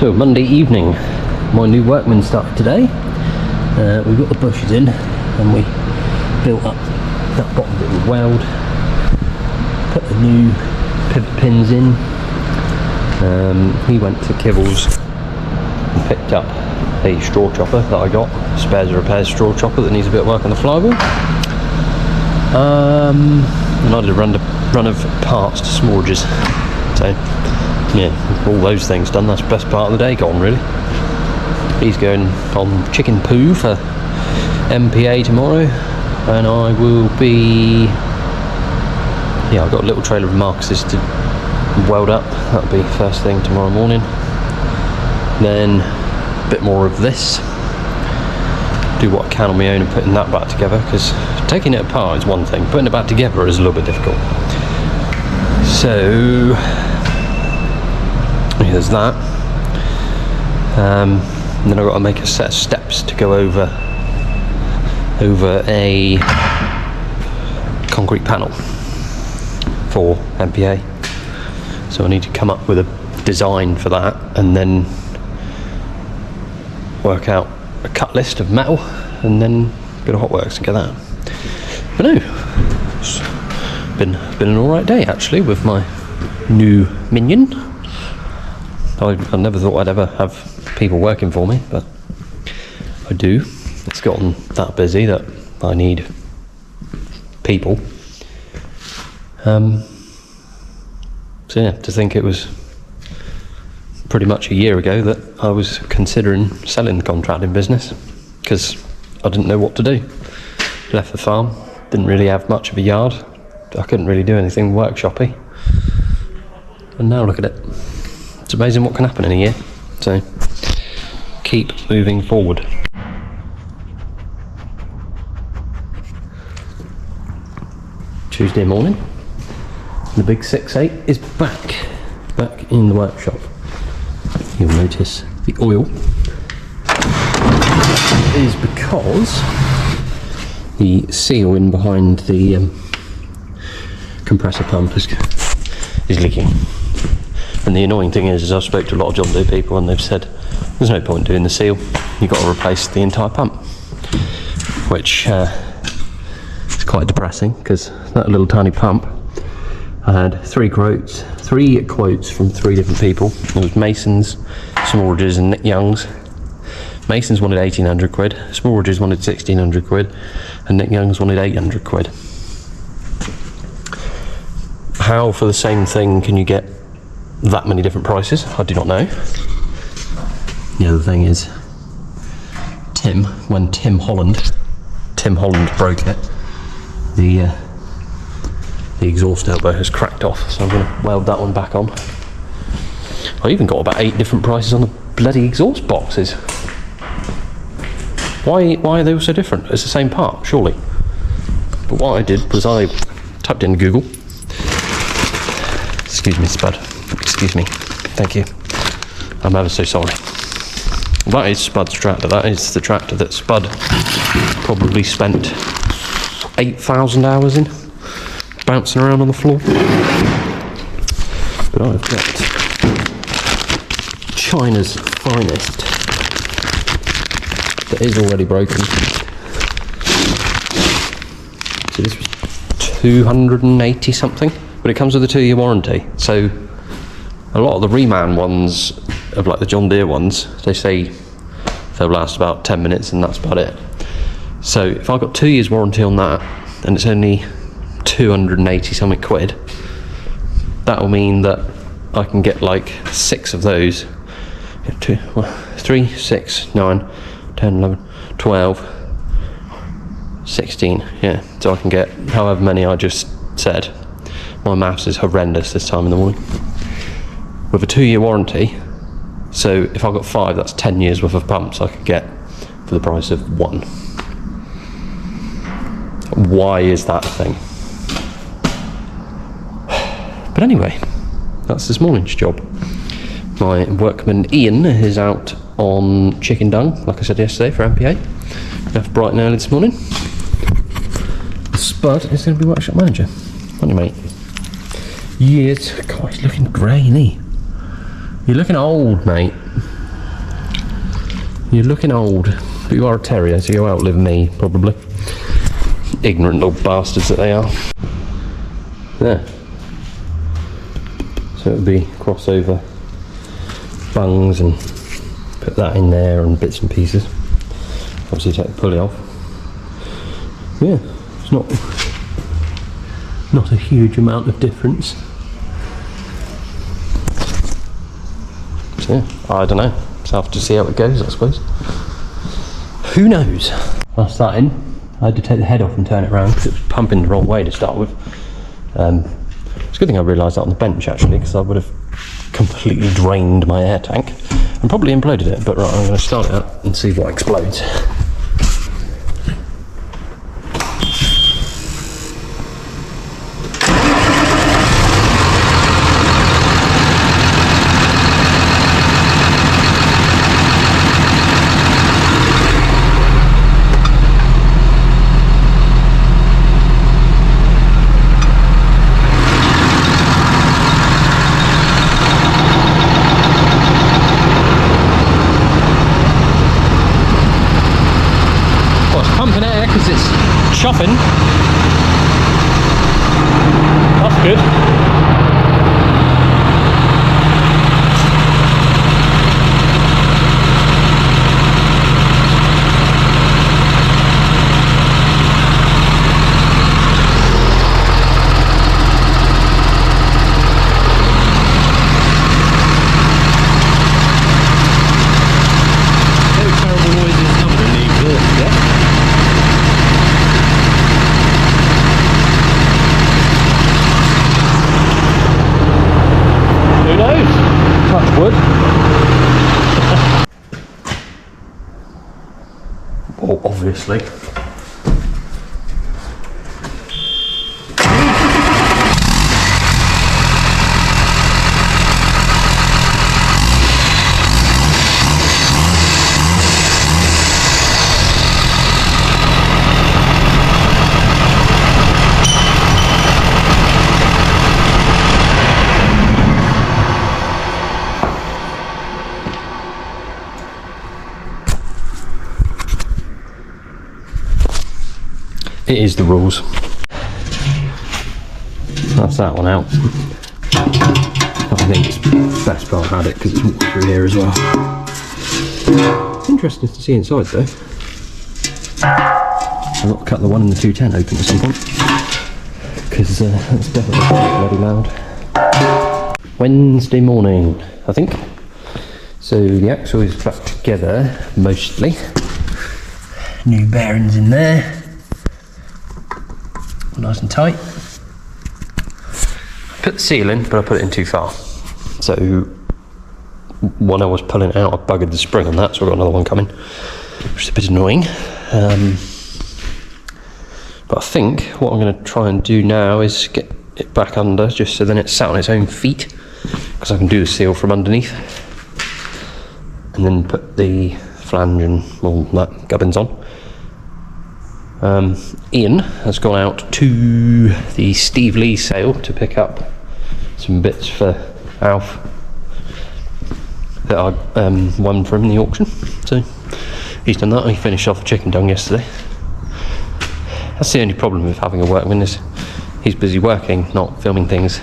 So Monday evening, my new workman started today. We got the bushes in and we built up that bottom bit with weld, put the new pivot pins in. He went to Kibbles and picked up a straw chopper that I got, spares repairs straw chopper that needs a bit of work on the flywheel. And I did a run of parts to Smorges. So yeah, all those things done. That's the best part of the day gone, really. He's going on chicken poo for MPA tomorrow, and I will be, yeah, I've got a little trailer of Marcus's to weld up. That'll be first thing tomorrow morning. Then a bit more of this, do what I can on my own and putting that back together, because taking it apart is one thing, putting it back together is a little bit difficult. So there's that. Then I've got to make a set of steps to go over a concrete panel for MPA. So I need to come up with a design for that and then work out a cut list of metal and then go to Hotworks and get that. But no, it's been an alright day actually with my new minion. I never thought I'd ever have people working for me, but I do. It's gotten that busy that I need people. So yeah, to think it was pretty much a year ago that I was considering selling the contracting business, because I didn't know what to do. Left the farm, didn't really have much of a yard. I couldn't really do anything workshoppy. And now look at it. It's amazing what can happen in a year, so keep moving forward. Tuesday morning, the big 6.8 is back in the workshop. You'll notice the oil is because the seal in behind the compressor pump is leaking. And the annoying thing is I've spoke to a lot of John Deere people and they've said there's no point doing the seal, you've got to replace the entire pump, which is quite depressing, because that little tiny pump, I had three quotes from three different people. It was Mason's, Smorges and Nick Young's. Mason's wanted 1,800 quid, Smorges wanted 1,600 quid, and Nick Young's wanted 800 quid. How for the same thing can you get that many different prices? I do not know. The other thing is when Tim Holland broke it, the exhaust elbow has cracked off, so I'm going to weld that one back on. I even got about 8 different prices on the bloody exhaust boxes. Why are they all so different? It's the same part, surely. But what I did was I typed in Google. Excuse me, Spud. Excuse me. Thank you. I'm ever so sorry. That is Spud's tractor. That is the tractor that Spud probably spent 8,000 hours in, bouncing around on the floor. But I've got China's finest that is already broken. So this was 280 something, but it comes with a 2-year warranty. So a lot of the Reman ones, of like the John Deere ones, they say they'll last about 10 minutes and that's about it. So if I've got 2 years warranty on that and it's only 280 something quid, that'll mean that I can get like 6 of those. 3, 6, 9, 10, 11, 12, 16, yeah. So I can get however many I just said. My maths is horrendous this time in the morning. With a 2-year warranty, so if I've got 5, that's 10 years worth of pumps I could get for the price of 1. Why is that a thing? But anyway, that's this morning's job. My workman Ian is out on chicken dung, like I said yesterday, for MPA. Left bright and early this morning. Spud is going to be workshop manager. Aren't you, mate? Yes. God, he's looking grey, isn't he? You're looking old, mate. You're looking old, but you are a terrier, so you'll outlive me, probably. Ignorant little bastards that they are. There. So it would be crossover bungs and put that in there and bits and pieces. Obviously take the pulley off. Yeah, it's not a huge amount of difference. So yeah, I don't know. So I have to see how it goes, I suppose. Who knows? That's that in. I had to take the head off and turn it around because it was pumping the wrong way to start with. It's a good thing I realised that on the bench actually, because I would have completely drained my air tank and probably imploded it. But right, I'm going to start it up and see what explodes. Pumping air because it's chuffing. That's good. Wood. Oh, obviously. It is the rules. That's that one out. I think it's best part I had it because it's water through here as well. Interesting to see inside though. I've got to cut the 1 and the 210 open at some point because that's definitely bloody loud. Wednesday morning, I think. So the axle is back together mostly. New bearings in there. Nice and tight. Put the seal in, but I put it in too far. So when I was pulling it out, I buggered the spring on that, so I've got another one coming, which is a bit annoying. But I think what I'm going to try and do now is get it back under, just so then it's sat on its own feet, because I can do the seal from underneath, and then put the flange and all that gubbins on. Ian has gone out to the Steve Lee sale to pick up some bits for Alf that I won from the auction. So he's done that. He finished off the chicken dung yesterday. That's the only problem with having a workman, is he's busy working, not filming things,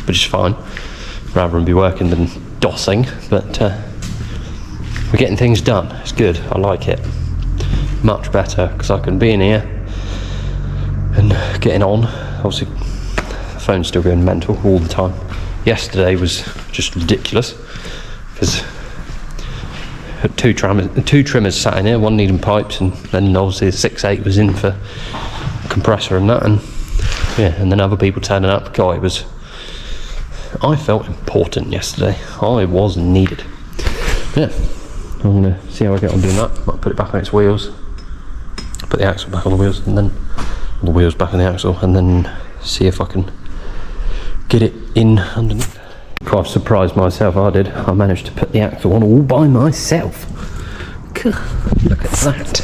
which is fine. Rather than be working than dossing, but we're getting things done. It's good. I like it. Much better, because I can be in here and getting on. Obviously the phone's still going mental all the time. Yesterday was just ridiculous because two trimmers sat in here, one needing pipes, and then obviously the 6.8 was in for compressor and that, and yeah, and then other people turning up. God, I felt important yesterday. I was needed. Yeah, I'm gonna see how I get on doing that. Might put it back on its wheels, put the axle back on the wheels, and then the wheels back on the axle, and then see if I can get it in underneath. Quite surprised myself, I did. I managed to put the axle on all by myself. Look at that.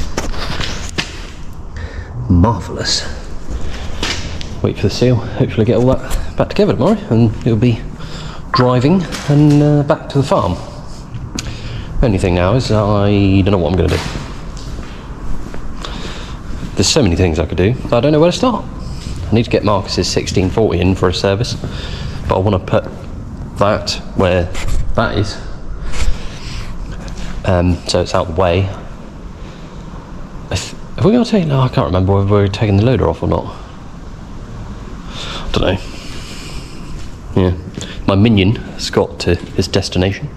Marvellous. Wait for the seal, hopefully get all that back together tomorrow, and it'll be driving and back to the farm. Only thing now is I don't know what I'm going to do. There's so many things I could do, but I don't know where to start. I need to get Marcus's 1640 in for a service, but I want to put that where that is, so it's out the way. Have we got to take? No, I can't remember whether we're taking the loader off or not. I don't know. Yeah, my minion has got to his destination,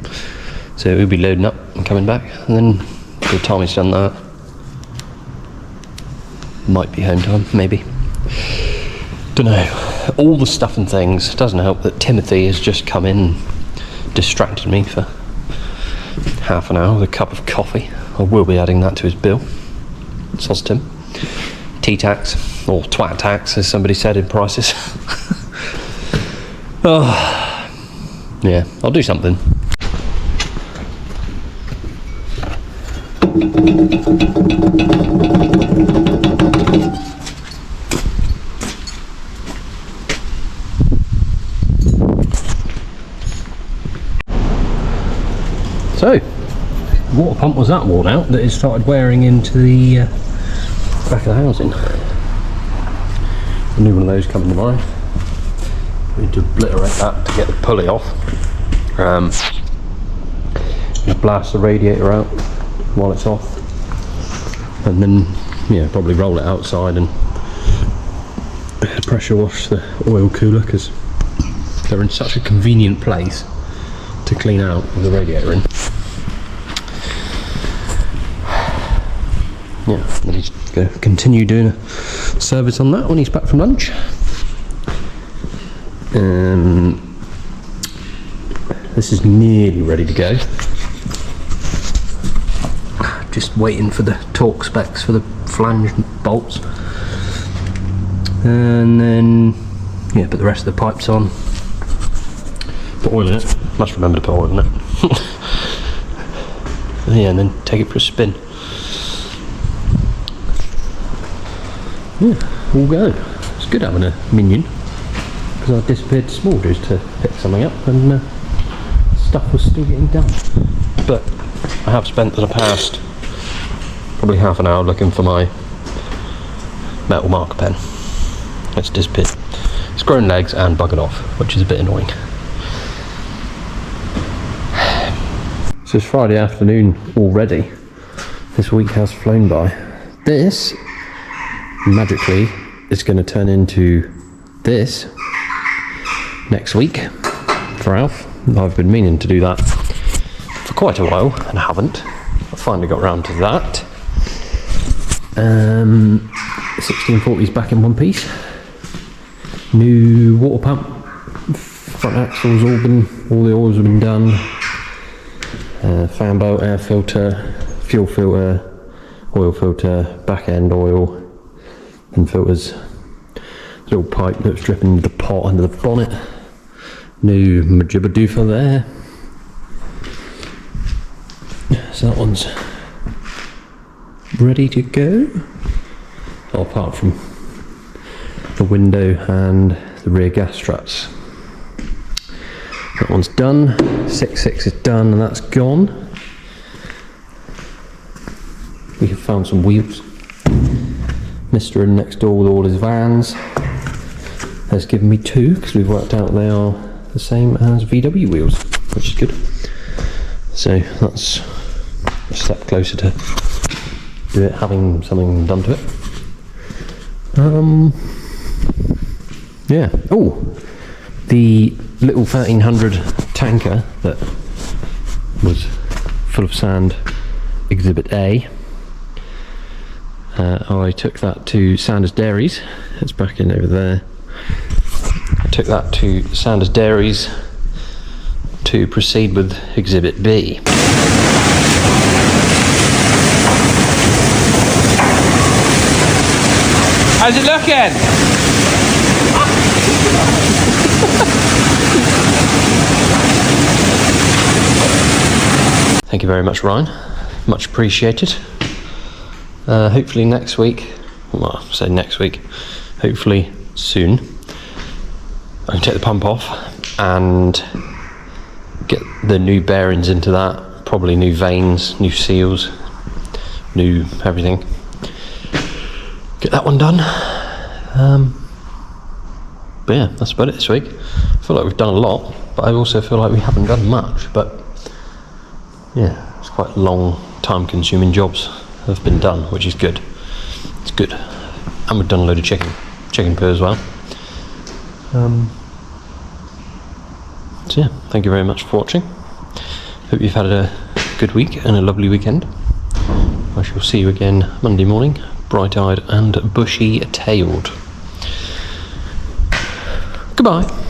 so he'll be loading up and coming back, and then by the time he's done that, might be home time, maybe. Don't know. All the stuff and things. Doesn't help that Timothy has just come in and distracted me for half an hour with a cup of coffee. I will be adding that to his bill. Soz Tim. T-tax, or twat tax, as somebody said in prices. Oh, yeah, I'll do something. So, water pump was that worn out that it started wearing into the back of the housing. A new one of those coming tomorrow. We need to obliterate that to get the pulley off. Blast the radiator out while it's off, and then yeah, probably roll it outside and pressure wash the oil cooler, because they're in such a convenient place to clean out with the radiator in. Yeah, then he's going to continue doing a service on that when he's back from lunch. This is nearly ready to go. Just waiting for the torque specs for the flange bolts. And then, yeah, put the rest of the pipes on. Put oil in it. Must remember to put oil in it. Yeah, and then take it for a spin. Yeah, all go. It's good having a minion, because I disappeared to Smalders to pick something up, and stuff was still getting done. But I have spent the past probably half an hour looking for my metal marker pen. It's disappeared. It's grown legs and buggered off, which is a bit annoying. So it's Friday afternoon already. This week has flown by. This, magically, is going to turn into this next week for Alf. I've been meaning to do that for quite a while and haven't. I finally got around to that. 1640's back in one piece. New water pump, front axles all the oils have been done. Fan belt, air filter, fuel filter, oil filter, back end oil, and filters. Little pipe that's dripping into the pot under the bonnet. New Majibba doofer there. So that one's ready to go. Oh, apart from the window and the rear gas struts. That one's done. 6.6 is done, and that's gone. We have found some wheels. Mr. in next door with all his vans has given me two, because we've worked out they are the same as VW wheels, which is good. So that's a step closer to having something done to it. Yeah. Oh, the little 1300 tanker that was full of sand, Exhibit A. I took that to Sanders Dairies. It's back in over there. I took that to Sanders Dairies to proceed with Exhibit B. How's it looking? Thank you very much, Ryan. Much appreciated. Hopefully next week, well, I say next week, hopefully soon, I can take the pump off and get the new bearings into that probably new vanes, new seals, new everything. Get that one done. But yeah, that's about it this week. I feel like we've done a lot, but I also feel like we haven't done much. But yeah, it's quite long, time-consuming jobs have been done, which is good. It's good. And we've done a load of chicken poo as well. So yeah, thank you very much for watching. Hope you've had a good week and a lovely weekend. I shall see you again Monday morning, bright-eyed and bushy-tailed. Goodbye.